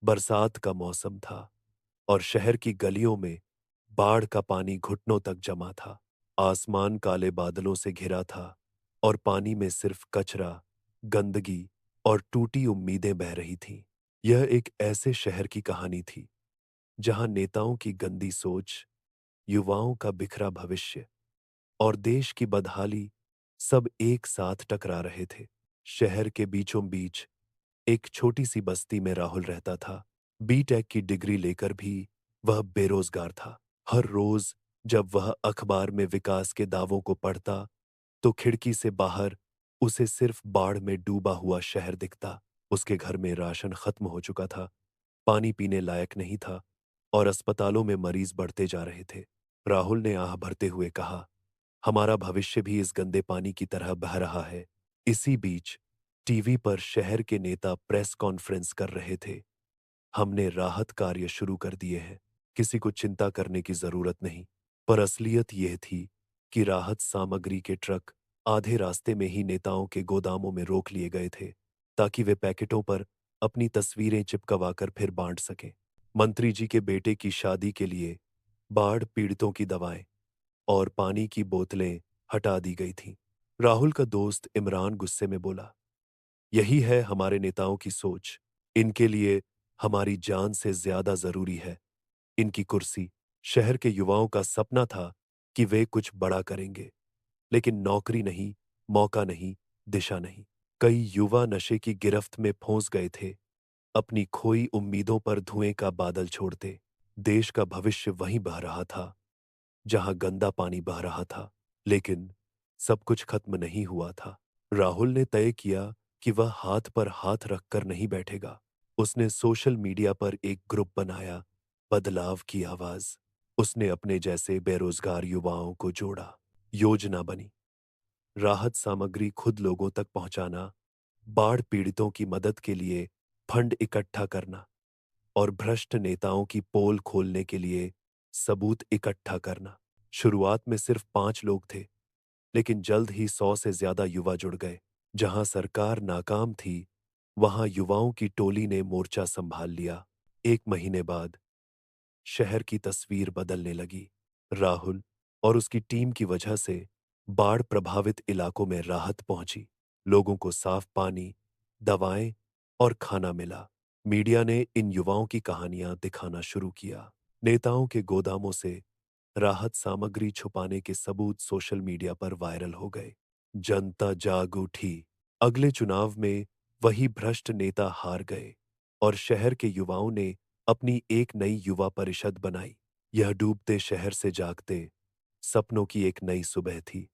बरसात का मौसम था और शहर की गलियों में बाढ़ का पानी घुटनों तक जमा था। आसमान काले बादलों से घिरा था और पानी में सिर्फ कचरा, गंदगी और टूटी उम्मीदें बह रही थीं। यह एक ऐसे शहर की कहानी थी जहां नेताओं की गंदी सोच, युवाओं का बिखरा भविष्य और देश की बदहाली सब एक साथ टकरा रहे थे। शहर के बीचों बीच एक छोटी सी बस्ती में राहुल रहता था। बीटेक की डिग्री लेकर भी वह बेरोजगार था। हर रोज जब वह अखबार में विकास के दावों को पढ़ता तो खिड़की से बाहर उसे सिर्फ बाढ़ में डूबा हुआ शहर दिखता। उसके घर में राशन खत्म हो चुका था, पानी पीने लायक नहीं था और अस्पतालों में मरीज बढ़ते जा रहे थे। राहुल ने आह भरते हुए कहा, हमारा भविष्य भी इस गंदे पानी की तरह बह रहा है। इसी बीच टीवी पर शहर के नेता प्रेस कॉन्फ्रेंस कर रहे थे। हमने राहत कार्य शुरू कर दिए हैं, किसी को चिंता करने की जरूरत नहीं। पर असलियत यह थी कि राहत सामग्री के ट्रक आधे रास्ते में ही नेताओं के गोदामों में रोक लिए गए थे ताकि वे पैकेटों पर अपनी तस्वीरें चिपकवाकर फिर बांट सकें। मंत्री जी के बेटे की शादी के लिए बाढ़ पीड़ितों की दवाएं और पानी की बोतलें हटा दी गई थीं। राहुल का दोस्त इमरान गुस्से में बोला, यही है हमारे नेताओं की सोच। इनके लिए हमारी जान से ज्यादा जरूरी है इनकी कुर्सी। शहर के युवाओं का सपना था कि वे कुछ बड़ा करेंगे, लेकिन नौकरी नहीं, मौका नहीं, दिशा नहीं। कई युवा नशे की गिरफ्त में फंस गए थे, अपनी खोई उम्मीदों पर धुएं का बादल छोड़ते। देश का भविष्य वहीं बह रहा था जहां गंदा पानी बह रहा था। लेकिन सब कुछ खत्म नहीं हुआ था। राहुल ने तय किया कि वह हाथ पर हाथ रखकर नहीं बैठेगा। उसने सोशल मीडिया पर एक ग्रुप बनाया, बदलाव की आवाज। उसने अपने जैसे बेरोजगार युवाओं को जोड़ा। योजना बनी, राहत सामग्री खुद लोगों तक पहुंचाना, बाढ़ पीड़ितों की मदद के लिए फंड इकट्ठा करना और भ्रष्ट नेताओं की पोल खोलने के लिए सबूत इकट्ठा करना। शुरुआत में सिर्फ 5 लोग थे, लेकिन जल्द ही 100 से ज्यादा युवा जुड़ गए। जहां सरकार नाकाम थी, वहां युवाओं की टोली ने मोर्चा संभाल लिया। 1 महीने बाद शहर की तस्वीर बदलने लगी। राहुल और उसकी टीम की वजह से बाढ़ प्रभावित इलाकों में राहत पहुंची। लोगों को साफ पानी, दवाएं और खाना मिला। मीडिया ने इन युवाओं की कहानियां दिखाना शुरू किया। नेताओं के गोदामों से राहत सामग्री छुपाने के सबूत सोशल मीडिया पर वायरल हो गए। जनता जाग उठी। अगले चुनाव में वही भ्रष्ट नेता हार गए और शहर के युवाओं ने अपनी एक नई युवा परिषद बनाई। यह डूबते शहर से जागते सपनों की एक नई सुबह थी।